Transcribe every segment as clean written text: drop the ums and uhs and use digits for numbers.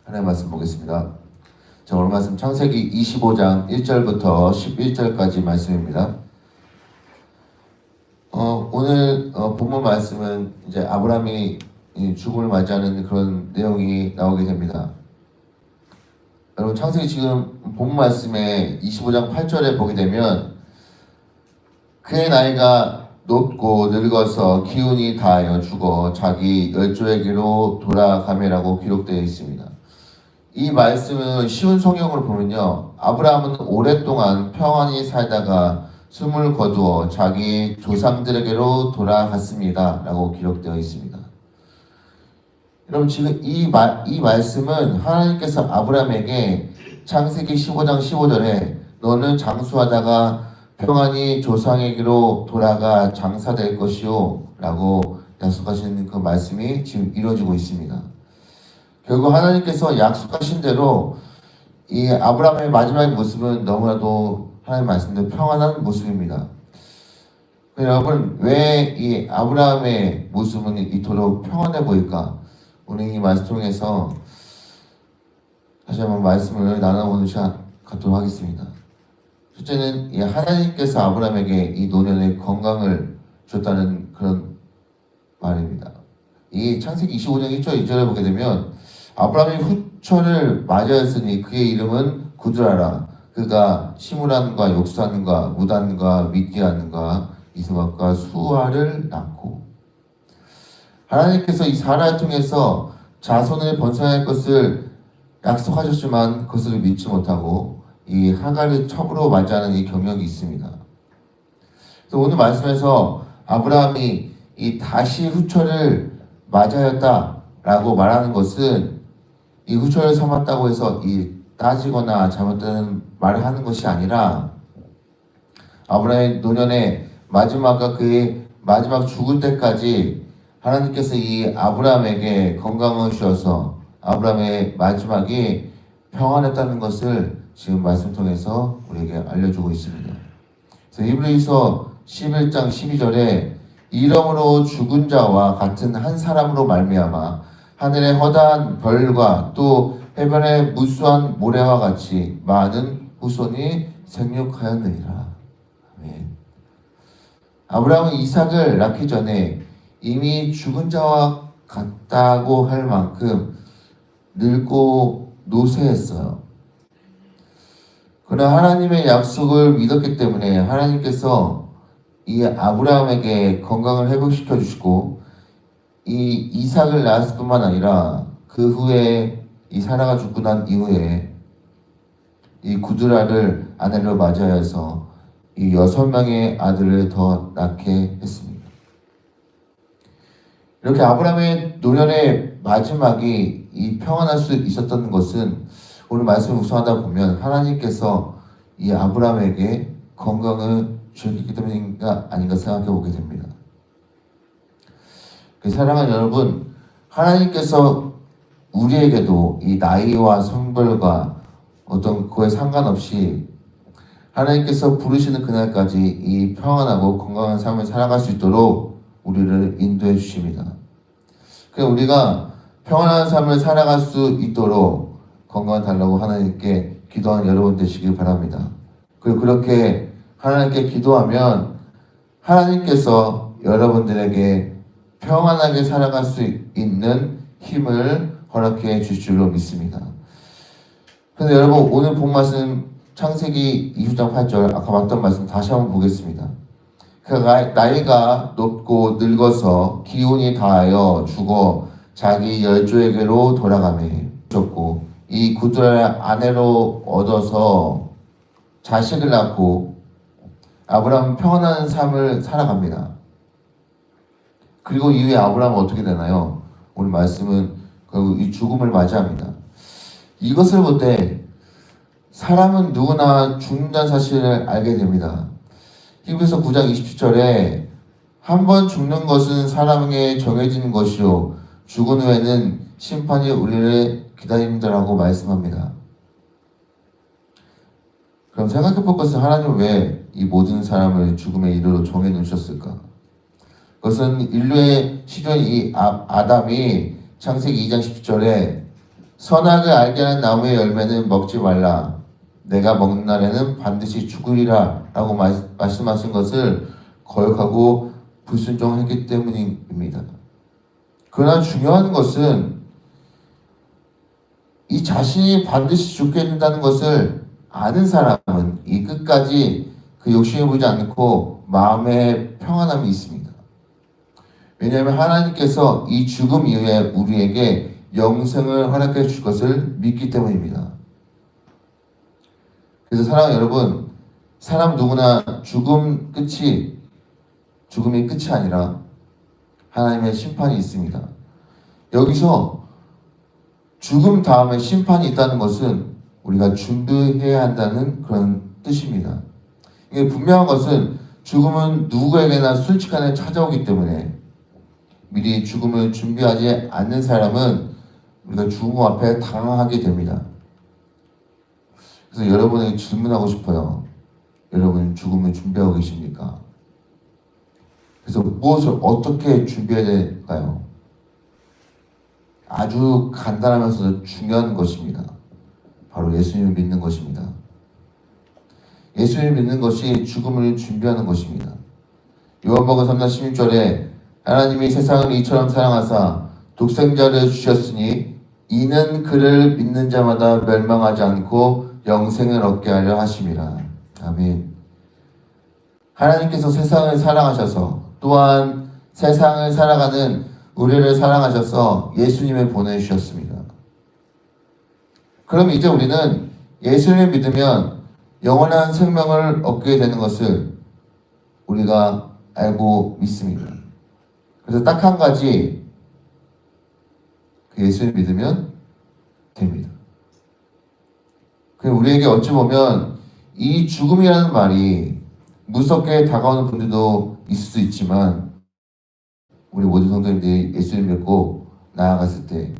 하나님 말씀 보겠습니다. 자, 오늘 말씀 창세기 25장 1절부터 11절까지 말씀입니다. 오늘 본문 말씀은 이제 아브라함이 죽음을 맞이하는 그런 내용이 나오게 됩니다. 여러분, 창세기 지금 본문 말씀에 25장 8절에 보게 되면 그의 나이가 높고 늙어서 기운이 다하여 죽어 자기 열조에게로 돌아가매라고 기록되어 있습니다. 이 말씀은 쉬운 성경으로 보면요, 아브라함은 오랫동안 평안히 살다가 숨을 거두어 자기 조상들에게로 돌아갔습니다 라고 기록되어 있습니다. 여러분, 지금 이 말씀은 하나님께서 아브라함에게 창세기 15장 15절에 너는 장수하다가 평안히 조상에게로 돌아가 장사될 것이요 라고 약속하신 그 말씀이 지금 이루어지고 있습니다. 결국 하나님께서 약속하신 대로 이 아브라함의 마지막 모습은 너무나도 하나님 말씀대로 평안한 모습입니다. 여러분, 왜 이 아브라함의 모습은 이토록 평안해 보일까? 오늘 이 말씀 통해서 다시 한번 말씀을 나눠보는 시간 갖도록 하겠습니다. 첫째는 이 하나님께서 아브라함에게 이 노년의 건강을 줬다는 그런 말입니다. 이 창세기 25장 1절 2절을 보게 되면 아브라함이 후처를 맞이하였으니 그의 이름은 구드라라. 그가 시므란과 욕산과 무단과 미디안과 이스박과 수아를 낳고, 하나님께서 이 사라를 통해서 자손을 번성할 것을 약속하셨지만 그것을 믿지 못하고 이 하갈을 첩으로 맞이하는 이 경력이 있습니다. 그래서 오늘 말씀에서 아브라함이 이 다시 후처를 맞이하였다라고 말하는 것은 이 후처를 삼았다고 해서 이 따지거나 잘못된 말을 하는 것이 아니라 아브라함의 노년의 마지막과 그의 마지막 죽을 때까지 하나님께서 이 아브라함에게 건강을 주셔서 아브라함의 마지막이 평안했다는 것을 지금 말씀 통해서 우리에게 알려주고 있습니다. 그래서 히브리서 11장 12절에 이러므로 죽은 자와 같은 한 사람으로 말미암아 하늘의 허다한 별과 또 해변의 무수한 모래와 같이 많은 후손이 생육하였느니라. 아멘. 아브라함은 이삭을 낳기 전에 이미 죽은 자와 같다고 할 만큼 늙고 노쇠했어요. 그러나 하나님의 약속을 믿었기 때문에 하나님께서 이 아브라함에게 건강을 회복시켜 주시고 이 이삭을 낳았을 뿐만 아니라 그 후에 이 사라가 죽고 난 이후에 이 구드라를 아내로 맞이하여서 이 6명의 아들을 더 낳게 했습니다. 이렇게 아브라함의 노년의 마지막이 이 평안할 수 있었던 것은 오늘 말씀을 묵상하다 보면 하나님께서 이 아브라함에게 건강을 주셨기 때문인가 아닌가 생각해 보게 됩니다. 사랑하는 여러분, 하나님께서 우리에게도 이 나이와 성별과 어떤 그에 상관없이 하나님께서 부르시는 그날까지 이 평안하고 건강한 삶을 살아갈 수 있도록 우리를 인도해 주십니다. 그래서 우리가 평안한 삶을 살아갈 수 있도록 건강을 달라고 하나님께 기도하는 여러분 되시길 바랍니다. 그리고 그렇게 하나님께 기도하면 하나님께서 여러분들에게 평안하게 살아갈 수 있는 힘을 허락해 주실 줄로 믿습니다. 그런데 여러분, 오늘 본 말씀 창세기 20장 8절 아까 봤던 말씀 다시 한번 보겠습니다. 그가 나이가 높고 늙어서 기운이 다하여 죽어 자기 열조에게로 돌아가매 줬고 이 구드라를 아내로 얻어서 자식을 낳고 아브라함은 평안한 삶을 살아갑니다. 그리고 이후에 아브라함은 어떻게 되나요? 오늘 말씀은 결국 이 죽음을 맞이합니다. 이것을 볼 때 사람은 누구나 죽는다는 사실을 알게 됩니다. 히브리서 9장 27절에 한 번 죽는 것은 사람에게 정해지는 것이요 죽은 후에는 심판이 우리를 기다린다라고 말씀합니다. 그럼 생각해 볼 것은 하나님은 왜 이 모든 사람을 죽음의 이르로 정해 놓으셨을까? 그것은 인류의 시조인 이 아담이 창세기 2장 10절에 선악을 알게 하는 나무의 열매는 먹지 말라. 내가 먹는 날에는 반드시 죽으리라 라고 말씀하신 것을 거역하고 불순종했기 때문입니다. 그러나 중요한 것은 이 자신이 반드시 죽게 된다는 것을 아는 사람은 이 끝까지 그 욕심을 보지 않고 마음에 평안함이 있습니다. 왜냐하면 하나님께서 이 죽음 이후에 우리에게 영생을 허락해 줄 것을 믿기 때문입니다. 그래서 사랑하는 여러분, 사람 누구나 죽음이 끝이 아니라 하나님의 심판이 있습니다. 여기서 죽음 다음에 심판이 있다는 것은 우리가 준비해야 한다는 그런 뜻입니다. 이게 분명한 것은 죽음은 누구에게나 순식간에 찾아오기 때문에 미리 죽음을 준비하지 않는 사람은 우리가 죽음 앞에 당황하게 됩니다. 그래서 여러분에게 질문하고 싶어요. 여러분 죽음을 준비하고 계십니까? 그래서 무엇을 어떻게 준비해야 될까요? 아주 간단하면서도 중요한 것입니다. 바로 예수님을 믿는 것입니다. 예수님을 믿는 것이 죽음을 준비하는 것입니다. 요한복음 3장 16절에 하나님이 세상을 이처럼 사랑하사 독생자를 주셨으니 이는 그를 믿는 자마다 멸망하지 않고 영생을 얻게 하려 하심이라. 아멘. 하나님께서 세상을 사랑하셔서 또한 세상을 살아가는 우리를 사랑하셔서 예수님을 보내주셨습니다. 그럼 이제 우리는 예수님을 믿으면 영원한 생명을 얻게 되는 것을 우리가 알고 믿습니다. 그래서 딱 한 가지, 그 예수를 믿으면 됩니다. 우리에게 어찌 보면 이 죽음이라는 말이 무섭게 다가오는 분들도 있을 수 있지만 우리 모든 성도님들이 예수를 믿고 나아갔을 때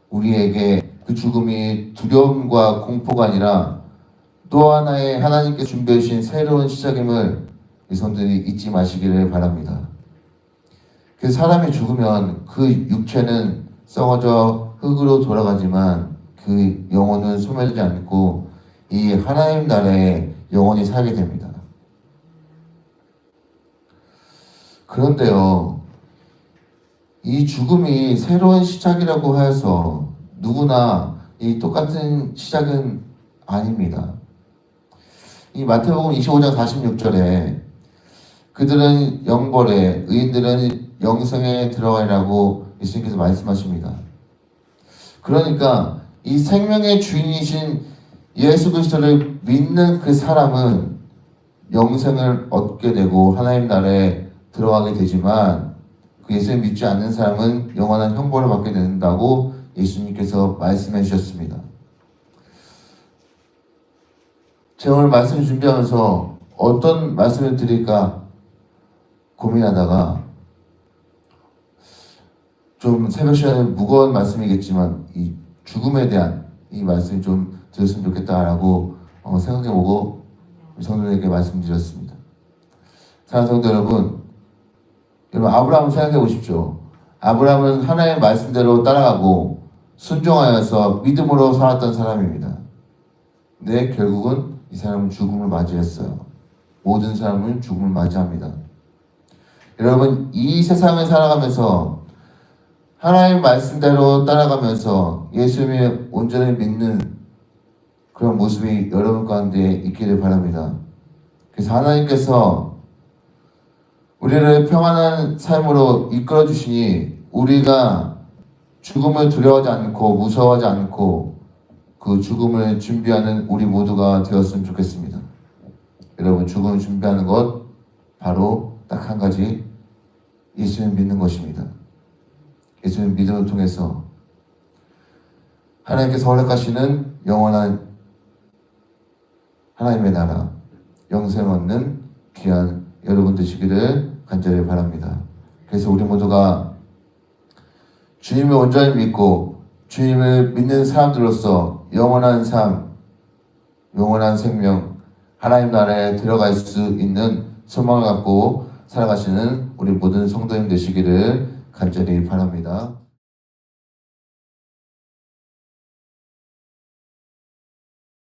우리에게 그 죽음이 두려움과 공포가 아니라 또 하나의 하나님께 준비해 주신 새로운 시작임을 이 성도들이 잊지 마시기를 바랍니다. 그래서 사람이 죽으면 그 육체는 썩어져 흙으로 돌아가지만 그 영혼은 소멸되지 않고 이 하나님 나라에 영원히 살게 됩니다. 그런데요, 이 죽음이 새로운 시작이라고 해서 누구나 이 똑같은 시작은 아닙니다. 이 마태복음 25장 46절에 그들은 영벌에 의인들은 영생에 들어가리라고 예수님께서 말씀하십니다. 그러니까 이 생명의 주인이신 예수 그리스도를 믿는 그 사람은 영생을 얻게 되고 하나님 나라에 들어가게 되지만 그 예수를 믿지 않는 사람은 영원한 형벌을 받게 된다고 예수님께서 말씀해 주셨습니다. 제가 오늘 말씀을 준비하면서 어떤 말씀을 드릴까 고민하다가 좀 새벽 시간에 무거운 말씀이겠지만 이 죽음에 대한 이 말씀이 좀 들었으면 좋겠다라고 생각해보고 성도님에게 말씀드렸습니다. 사랑하는 성도 여러분, 아브라함을 생각해 보십시오. 아브라함은 하나님의 말씀대로 따라가고 순종하여서 믿음으로 살았던 사람입니다. 근데 결국은 이 사람은 죽음을 맞이했어요. 모든 사람은 죽음을 맞이합니다. 여러분, 이 세상을 살아가면서 하나님의 말씀대로 따라가면서 예수님을 온전히 믿는 그런 모습이 여러분 가운데 있기를 바랍니다. 그래서 하나님께서 우리를 평안한 삶으로 이끌어 주시니 우리가 죽음을 두려워하지 않고 무서워하지 않고 그 죽음을 준비하는 우리 모두가 되었으면 좋겠습니다. 여러분, 죽음을 준비하는 것 바로 딱 한 가지, 예수님을 믿는 것입니다. 예수님을 믿음을 통해서 하나님께서 허락하시는 영원한 하나님의 나라, 영생 얻는 귀한 여러분 되시기를 간절히 바랍니다. 그래서 우리 모두가 주님을 온전히 믿고 주님을 믿는 사람들로서 영원한 삶, 영원한 생명, 하나님 나라에 들어갈 수 있는 소망을 갖고 살아가시는 우리 모든 성도님 되시기를 간절히 바랍니다.